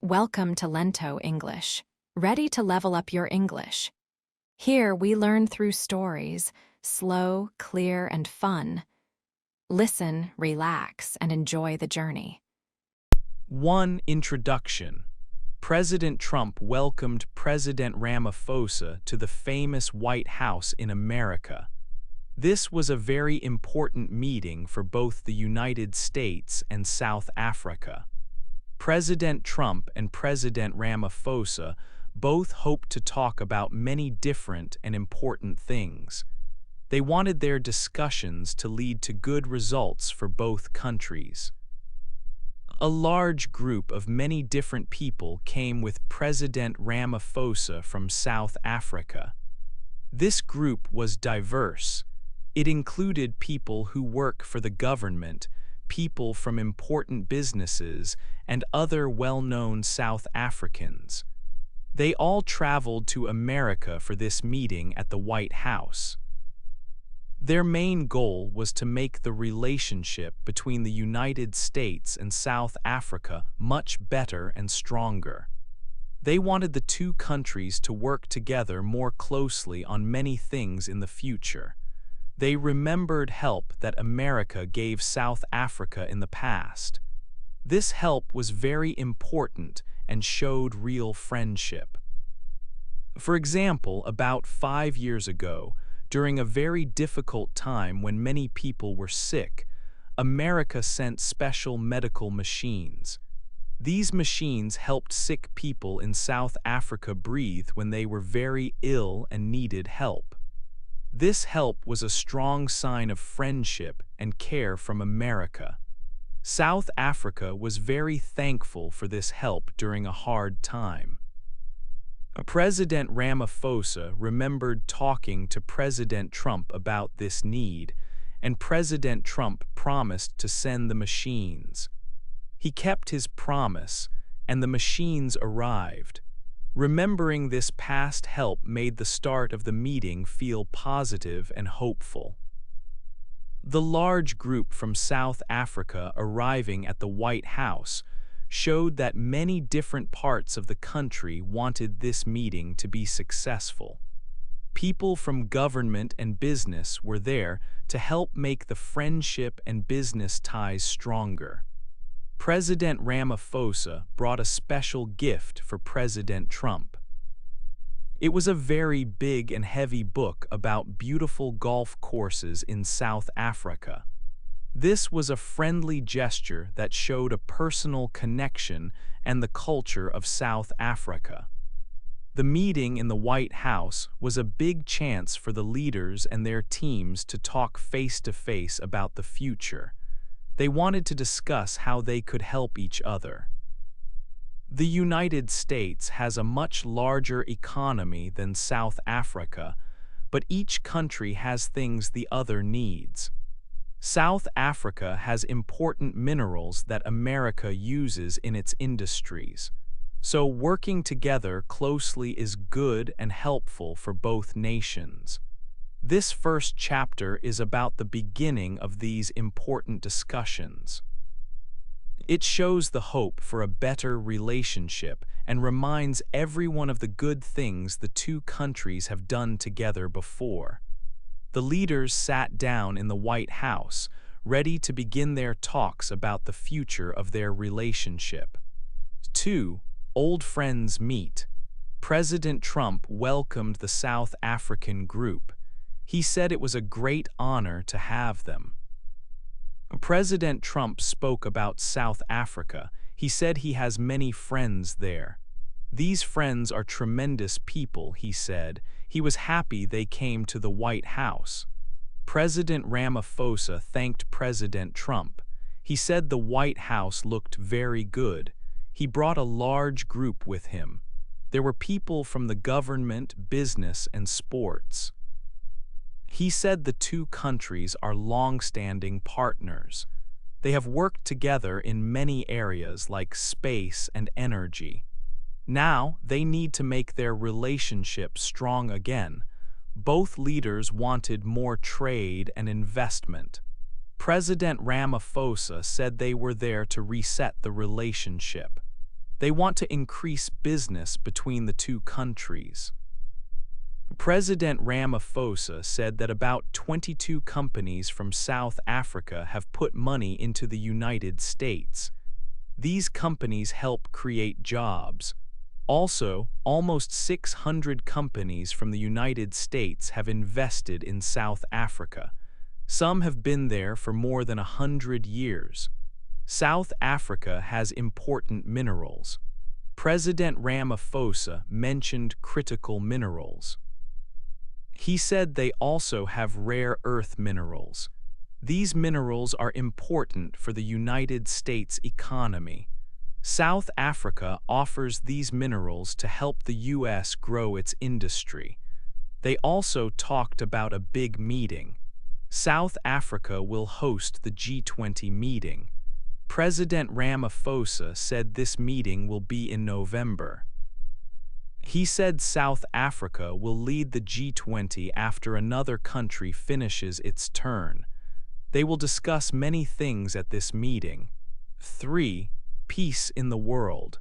Welcome to Lento English. Ready to level up your English? Here we learn through stories, slow, clear, and fun. Listen, relax, and enjoy the journey. 1. Introduction. President Trump welcomed President Ramaphosa to the famous White House in America. This was a very important meeting for both the United States and South Africa. President Trump and President Ramaphosa both hoped to talk about many different and important things. They wanted their discussions to lead to good results for both countries. A large group of many different people came with President Ramaphosa from South Africa. This group was diverse. It included people who work for the government, people from important businesses, and other well-known South Africans. They all traveled to America for this meeting at the White House. Their main goal was to make the relationship between the United States and South Africa much better and stronger. They wanted the two countries to work together more closely on many things in the future. They remembered help that America gave South Africa in the past. This help was very important and showed real friendship. For example, about 5 years ago, during a very difficult time when many people were sick, America sent special medical machines. These machines helped sick people in South Africa breathe when they were very ill and needed help. This help was a strong sign of friendship and care from America. South Africa was very thankful for this help during a hard time. President Ramaphosa remembered talking to President Trump about this need, and President Trump promised to send the machines. He kept his promise, and the machines arrived. Remembering this past help made the start of the meeting feel positive and hopeful. The large group from South Africa arriving at the White House showed that many different parts of the country wanted this meeting to be successful. People from government and business were there to help make the friendship and business ties stronger. President Ramaphosa brought a special gift for President Trump. It was a very big and heavy book about beautiful golf courses in South Africa. This was a friendly gesture that showed a personal connection and the culture of South Africa. The meeting in the White House was a big chance for the leaders and their teams to talk face-to-face about the future. They wanted to discuss how they could help each other. The United States has a much larger economy than South Africa, but each country has things the other needs. South Africa has important minerals that America uses in its industries, so working together closely is good and helpful for both nations. This first chapter is about the beginning of these important discussions. It shows the hope for a better relationship and reminds everyone of the good things the two countries have done together before. The leaders sat down in the White House, ready to begin their talks about the future of their relationship. 2. Old friends meet. President Trump welcomed the South African group. He said it was a great honor to have them. President Trump spoke about South Africa. He said he has many friends there. These friends are tremendous people, he said. He was happy they came to the White House. President Ramaphosa thanked President Trump. He said the White House looked very good. He brought a large group with him. There were people from the government, business, and sports. He said the two countries are long-standing partners. They have worked together in many areas like space and energy. Now they need to make their relationship strong again. Both leaders wanted more trade and investment. President Ramaphosa said they were there to reset the relationship. They want to increase business between the two countries. President Ramaphosa said that about 22 companies from South Africa have put money into the United States. These companies help create jobs. Also, almost 600 companies from the United States have invested in South Africa. Some have been there for more than 100 years. South Africa has important minerals. President Ramaphosa mentioned critical minerals. He said they also have rare earth minerals. These minerals are important for the United States economy. South Africa offers these minerals to help the U.S. grow its industry. They also talked about a big meeting. South Africa will host the G20 meeting. President Ramaphosa said this meeting will be in November. He said South Africa will lead the G20 after another country finishes its turn. They will discuss many things at this meeting. 3. Peace in the world.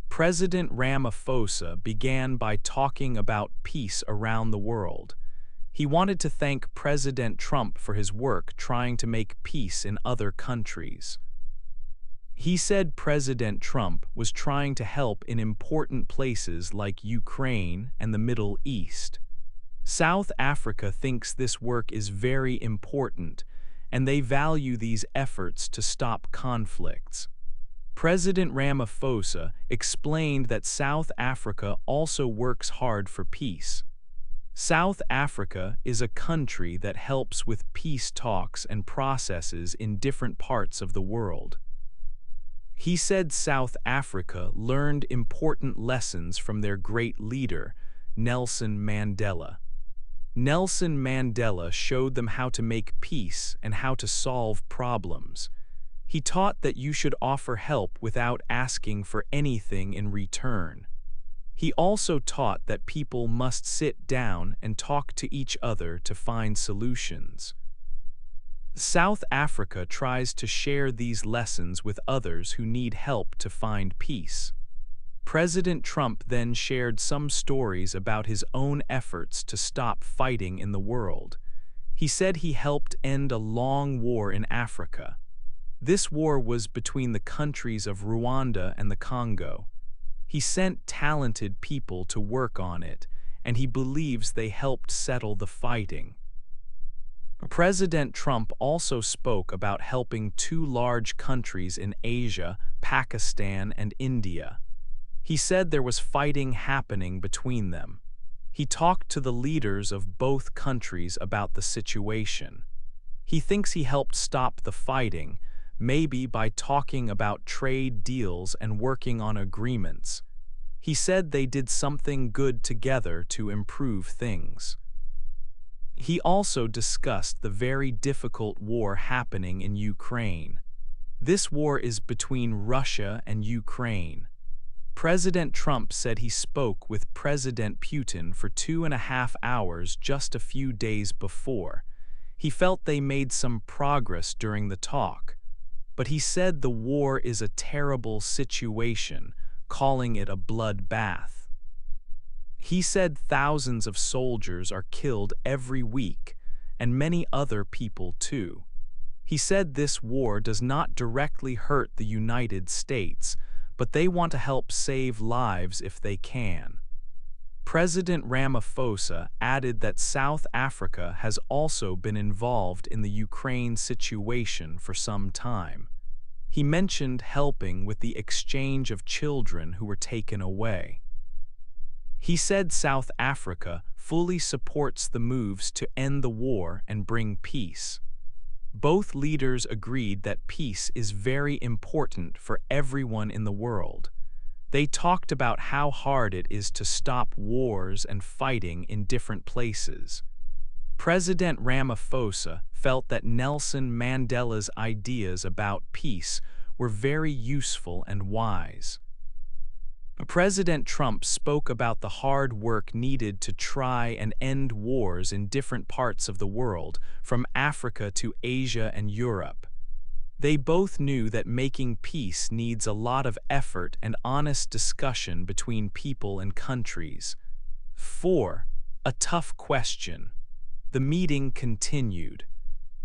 President Ramaphosa began by talking about peace around the world. He wanted to thank President Trump for his work trying to make peace in other countries. He said President Trump was trying to help in important places like Ukraine and the Middle East. South Africa thinks this work is very important, and they value these efforts to stop conflicts. President Ramaphosa explained that South Africa also works hard for peace. South Africa is a country that helps with peace talks and processes in different parts of the world. He said South Africa learned important lessons from their great leader, Nelson Mandela. Nelson Mandela showed them how to make peace and how to solve problems. He taught that you should offer help without asking for anything in return. He also taught that people must sit down and talk to each other to find solutions. South Africa tries to share these lessons with others who need help to find peace. President Trump then shared some stories about his own efforts to stop fighting in the world. He said he helped end a long war in Africa. This war was between the countries of Rwanda and the Congo. He sent talented people to work on it, and he believes they helped settle the fighting. President Trump also spoke about helping two large countries in Asia, Pakistan and India. He said there was fighting happening between them. He talked to the leaders of both countries about the situation. He thinks he helped stop the fighting, maybe by talking about trade deals and working on agreements. He said they did something good together to improve things. He also discussed the very difficult war happening in Ukraine. This war is between Russia and Ukraine. President Trump said he spoke with President Putin for 2.5 hours just a few days before. He felt they made some progress during the talk, but he said the war is a terrible situation, calling it a bloodbath. He said thousands of soldiers are killed every week, and many other people too. He said this war does not directly hurt the United States, but they want to help save lives if they can. President Ramaphosa added that South Africa has also been involved in the Ukraine situation for some time. He mentioned helping with the exchange of children who were taken away. He said South Africa fully supports the moves to end the war and bring peace. Both leaders agreed that peace is very important for everyone in the world. They talked about how hard it is to stop wars and fighting in different places. President Ramaphosa felt that Nelson Mandela's ideas about peace were very useful and wise. President Trump spoke about the hard work needed to try and end wars in different parts of the world, from Africa to Asia and Europe. They both knew that making peace needs a lot of effort and honest discussion between people and countries. 4. A tough question. The meeting continued.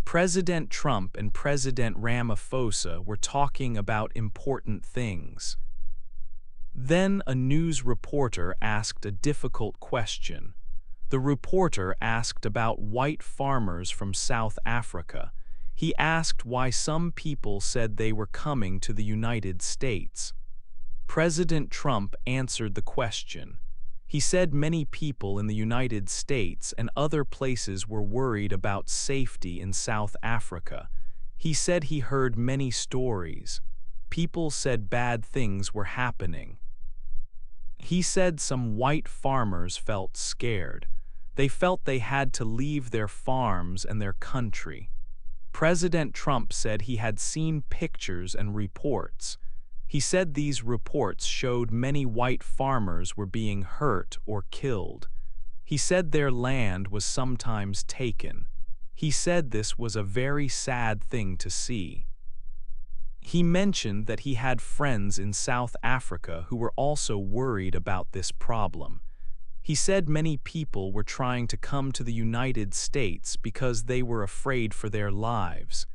President Trump and President Ramaphosa were talking about important things. Then a news reporter asked a difficult question. The reporter asked about white farmers from South Africa. He asked why some people said they were coming to the United States. President Trump answered the question. He said many people in the United States and other places were worried about safety in South Africa. He said he heard many stories. People said bad things were happening. He said some white farmers felt scared. They felt they had to leave their farms and their country. President Trump said he had seen pictures and reports. He said these reports showed many white farmers were being hurt or killed. He said their land was sometimes taken. He said this was a very sad thing to see. He mentioned that he had friends in South Africa who were also worried about this problem. He said many people were trying to come to the United States because they were afraid for their lives.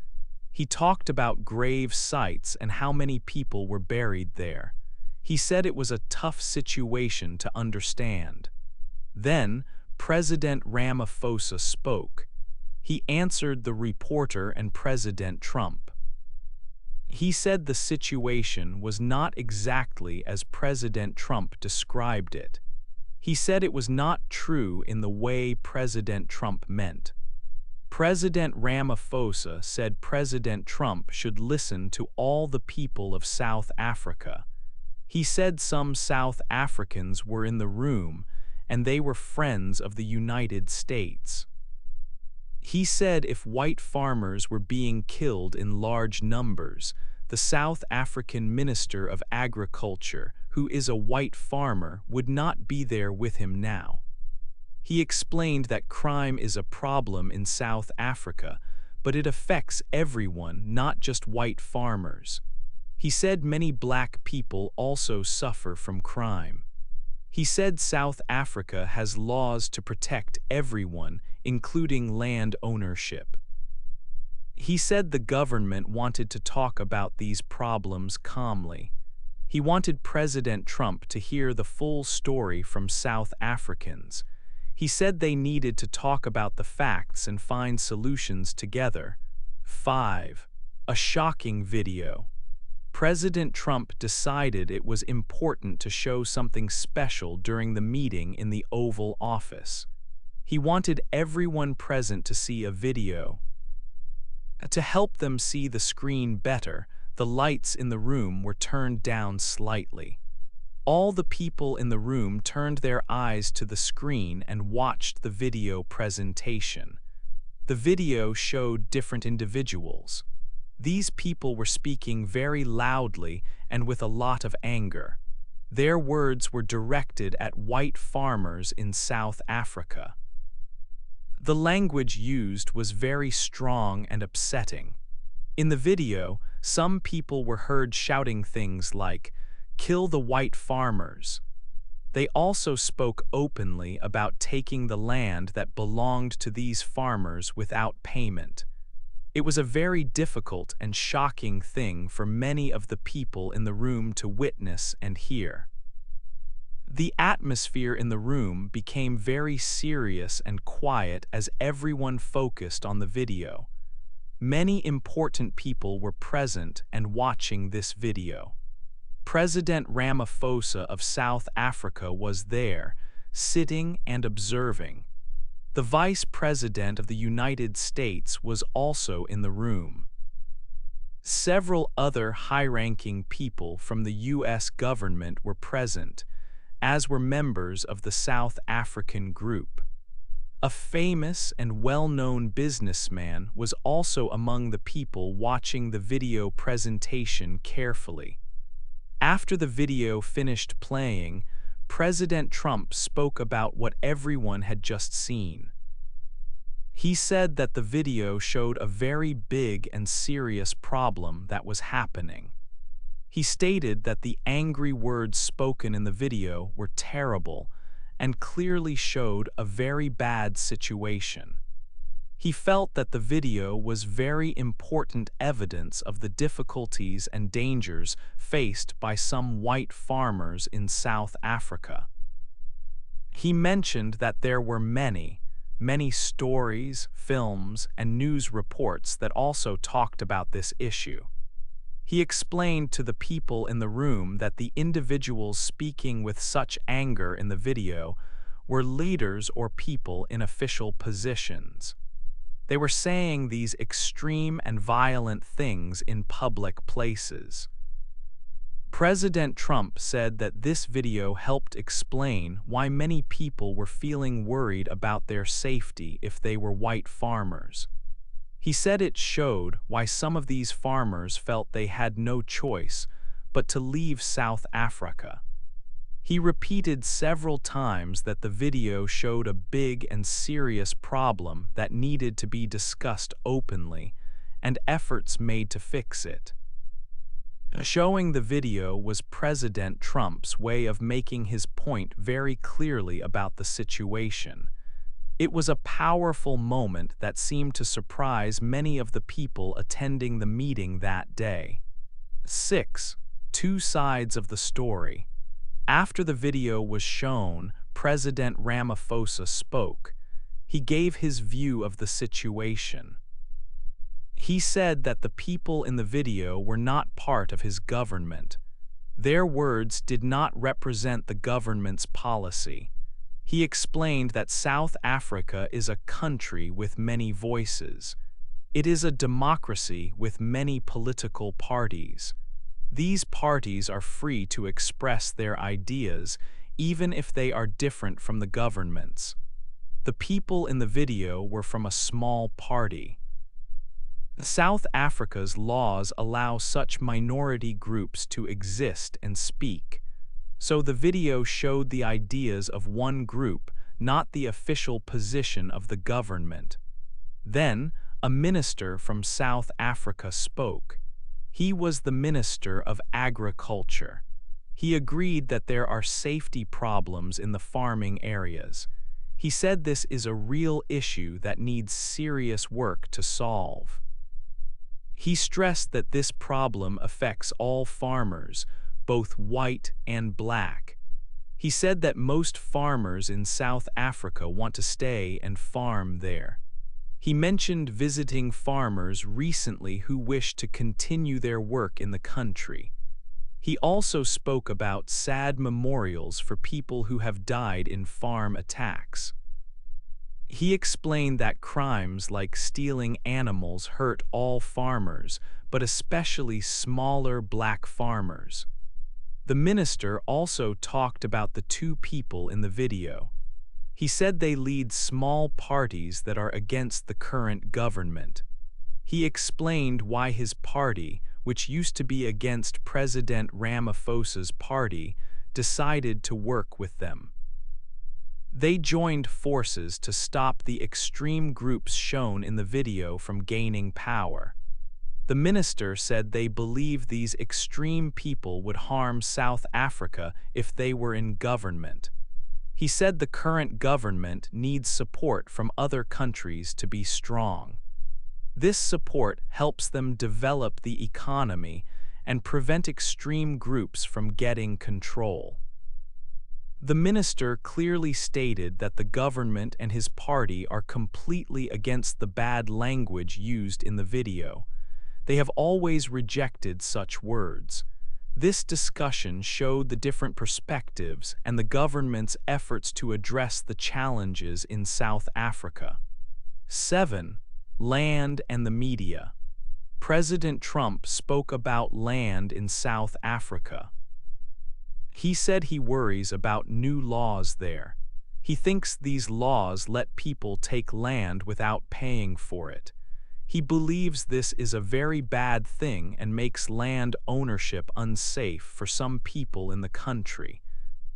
He talked about grave sites and how many people were buried there. He said it was a tough situation to understand. Then, President Ramaphosa spoke. He answered the reporter and President Trump. He said the situation was not exactly as President Trump described it. He said it was not true in the way President Trump meant. President Ramaphosa said President Trump should listen to all the people of South Africa. He said some South Africans were in the room and they were friends of the United States. He said if white farmers were being killed in large numbers, the South African Minister of Agriculture, who is a white farmer, would not be there with him now. He explained that crime is a problem in South Africa, but it affects everyone, not just white farmers. He said many black people also suffer from crime. He said South Africa has laws to protect everyone, including land ownership. He said the government wanted to talk about these problems calmly. He wanted President Trump to hear the full story from South Africans. He said they needed to talk about the facts and find solutions together. 5. A shocking video. President Trump decided it was important to show something special during the meeting in the Oval Office. He wanted everyone present to see a video. To help them see the screen better, the lights in the room were turned down slightly. All the people in the room turned their eyes to the screen and watched the video presentation. The video showed different individuals. These people were speaking very loudly and with a lot of anger. Their words were directed at white farmers in South Africa. The language used was very strong and upsetting. In the video, some people were heard shouting things like, "Kill the white farmers." They also spoke openly about taking the land that belonged to these farmers without payment. It was a very difficult and shocking thing for many of the people in the room to witness and hear. The atmosphere in the room became very serious and quiet as everyone focused on the video. Many important people were present and watching this video. President Ramaphosa of South Africa was there, sitting and observing. The Vice President of the United States was also in the room. Several other high-ranking people from the U.S. government were present, as were members of the South African group. A famous and well-known businessman was also among the people watching the video presentation carefully. After the video finished playing, President Trump spoke about what everyone had just seen. He said that the video showed a very big and serious problem that was happening. He stated that the angry words spoken in the video were terrible and clearly showed a very bad situation. He felt that the video was very important evidence of the difficulties and dangers faced by some white farmers in South Africa. He mentioned that there were many stories, films, and news reports that also talked about this issue. He explained to the people in the room that the individuals speaking with such anger in the video were leaders or people in official positions. They were saying these extreme and violent things in public places. President Trump said that this video helped explain why many people were feeling worried about their safety if they were white farmers. He said it showed why some of these farmers felt they had no choice but to leave South Africa. He repeated several times that the video showed a big and serious problem that needed to be discussed openly and efforts made to fix it. Showing the video was President Trump's way of making his point very clearly about the situation. It was a powerful moment that seemed to surprise many of the people attending the meeting that day. 6. Two sides of the story. After the video was shown, President Ramaphosa spoke. He gave his view of the situation. He said that the people in the video were not part of his government. Their words did not represent the government's policy. He explained that South Africa is a country with many voices. It is a democracy with many political parties. These parties are free to express their ideas, even if they are different from the government's. The people in the video were from a small party. South Africa's laws allow such minority groups to exist and speak. So the video showed the ideas of one group, not the official position of the government. Then, a minister from South Africa spoke. He was the Minister of Agriculture. He agreed that there are safety problems in the farming areas. He said this is a real issue that needs serious work to solve. He stressed that this problem affects all farmers, both white and black. He said that most farmers in South Africa want to stay and farm there. He mentioned visiting farmers recently who wish to continue their work in the country. He also spoke about sad memorials for people who have died in farm attacks. He explained that crimes like stealing animals hurt all farmers, but especially smaller black farmers. The minister also talked about the two people in the video. He said they lead small parties that are against the current government. He explained why his party, which used to be against President Ramaphosa's party, decided to work with them. They joined forces to stop the extreme groups shown in the video from gaining power. The minister said they believe these extreme people would harm South Africa if they were in government. He said the current government needs support from other countries to be strong. This support helps them develop the economy and prevent extreme groups from getting control. The minister clearly stated that the government and his party are completely against the bad language used in the video. They have always rejected such words. This discussion showed the different perspectives and the government's efforts to address the challenges in South Africa. 7. Land and the media. President Trump spoke about land in South Africa. He said he worries about new laws there. He thinks these laws let people take land without paying for it. He believes this is a very bad thing and makes land ownership unsafe for some people in the country.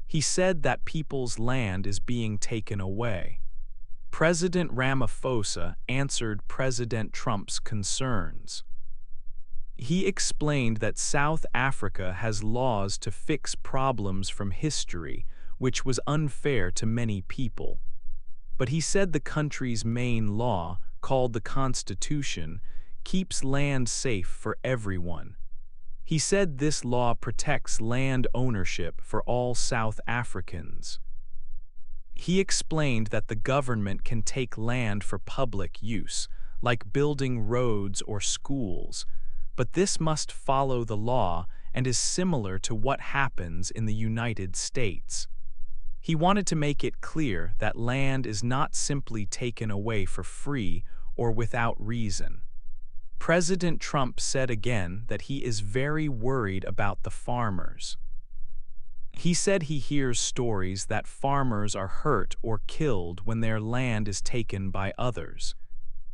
He said that people's land is being taken away. President Ramaphosa answered President Trump's concerns. He explained that South Africa has laws to fix problems from history, which was unfair to many people. But he said the country's main law, called the Constitution, keeps land safe for everyone. He said this law protects land ownership for all South Africans. He explained that the government can take land for public use, like building roads or schools, but this must follow the law and is similar to what happens in the United States. He wanted to make it clear that land is not simply taken away for free or without reason. President Trump said again that he is very worried about the farmers. He said he hears stories that farmers are hurt or killed when their land is taken by others.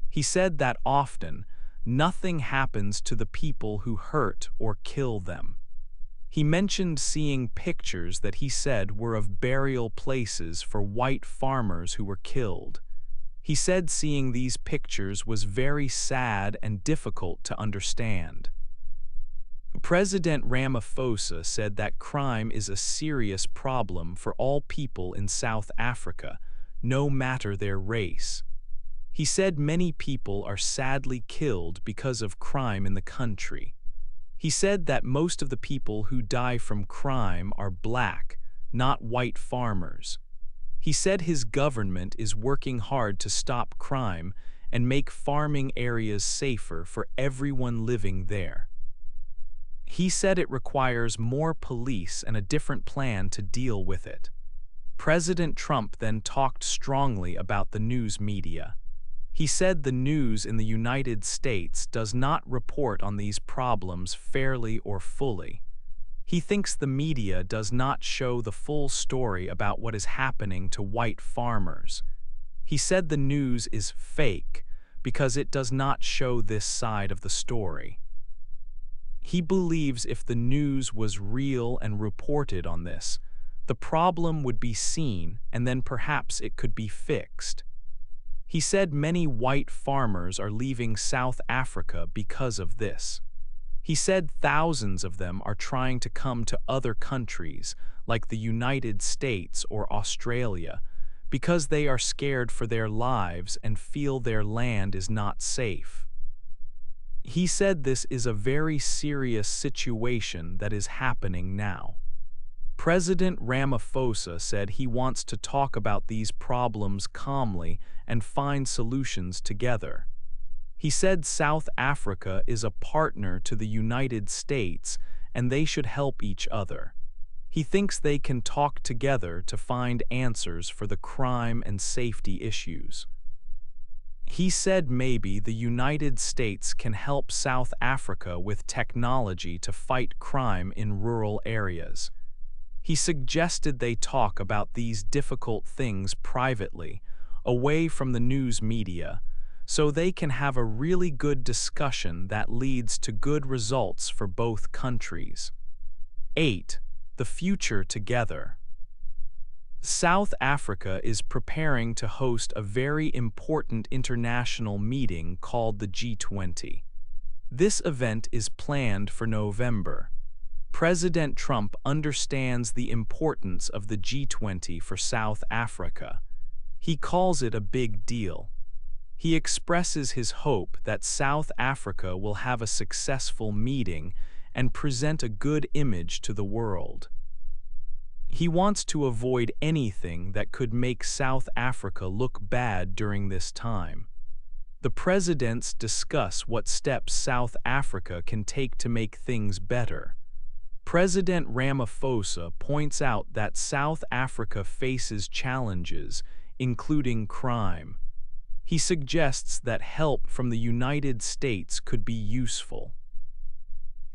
He said that often, nothing happens to the people who hurt or kill them. He mentioned seeing pictures that he said were of burial places for white farmers who were killed. He said seeing these pictures was very sad and difficult to understand. President Ramaphosa said that crime is a serious problem for all people in South Africa, no matter their race. He said many people are sadly killed because of crime in the country. He said that most of the people who die from crime are black, not white farmers. He said his government is working hard to stop crime and make farming areas safer for everyone living there. He said it requires more police and a different plan to deal with it. President Trump then talked strongly about the news media. He said the news in the United States does not report on these problems fairly or fully. He thinks the media does not show the full story about what is happening to white farmers. He said the news is fake because it does not show this side of the story. He believes if the news was real and reported on this, the problem would be seen and then perhaps it could be fixed. He said many white farmers are leaving South Africa because of this. He said thousands of them are trying to come to other countries like the United States or Australia because they are scared for their lives and feel their land is not safe. He said this is a very serious situation that is happening now. President Ramaphosa said he wants to talk about these problems calmly and find solutions together. He said South Africa is a partner to the United States and they should help each other. He thinks they can talk together to find answers for the crime and safety issues. He said maybe the United States can help South Africa with technology to fight crime in rural areas. He suggested they talk about these difficult things privately, away from the news media, so they can have a really good discussion that leads to good results for both countries. 8. The future together. South Africa is preparing to host a very important international meeting called the G20. This event is planned for November. President Trump understands the importance of the G20 for South Africa. He calls it a big deal. He expresses his hope that South Africa will have a successful meeting and present a good image to the world. He wants to avoid anything that could make South Africa look bad during this time. The presidents discuss what steps South Africa can take to make things better. President Ramaphosa points out that South Africa faces challenges, including crime. He suggests that help from the United States could be useful.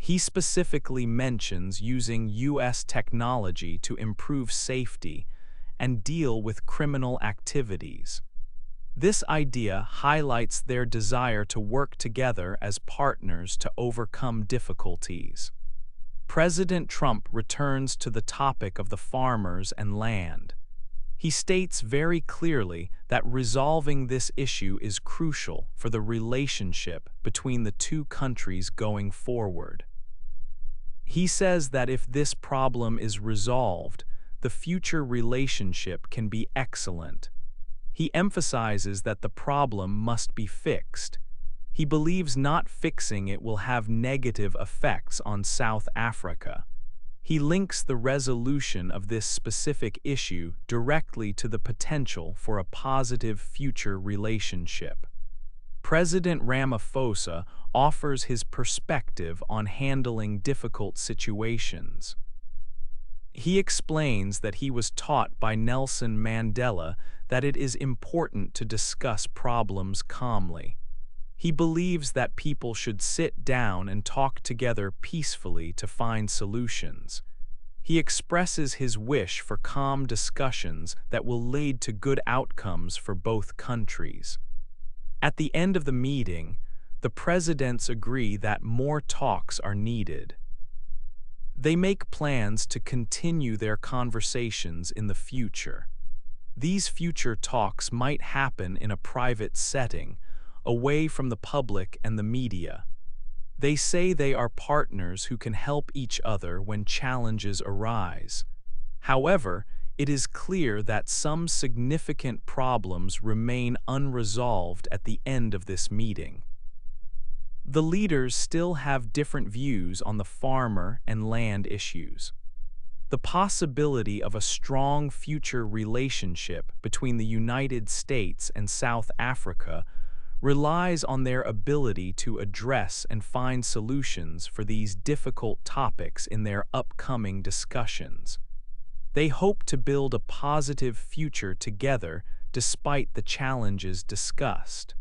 He specifically mentions using U.S. technology to improve safety and deal with criminal activities. This idea highlights their desire to work together as partners to overcome difficulties. President Trump returns to the topic of the farmers and land. He states very clearly that resolving this issue is crucial for the relationship between the two countries going forward. He says that if this problem is resolved, the future relationship can be excellent. He emphasizes that the problem must be fixed. He believes not fixing it will have negative effects on South Africa. He links the resolution of this specific issue directly to the potential for a positive future relationship. President Ramaphosa offers his perspective on handling difficult situations. He explains that he was taught by Nelson Mandela that it is important to discuss problems calmly. He believes that people should sit down and talk together peacefully to find solutions. He expresses his wish for calm discussions that will lead to good outcomes for both countries. At the end of the meeting, the presidents agree that more talks are needed. They make plans to continue their conversations in the future. These future talks might happen in a private setting, away from the public and the media. They say they are partners who can help each other when challenges arise. However, it is clear that some significant problems remain unresolved at the end of this meeting. The leaders still have different views on the farmer and land issues. The possibility of a strong future relationship between the United States and South Africa relies on their ability to address and find solutions for these difficult topics in their upcoming discussions. They hope to build a positive future together despite the challenges discussed.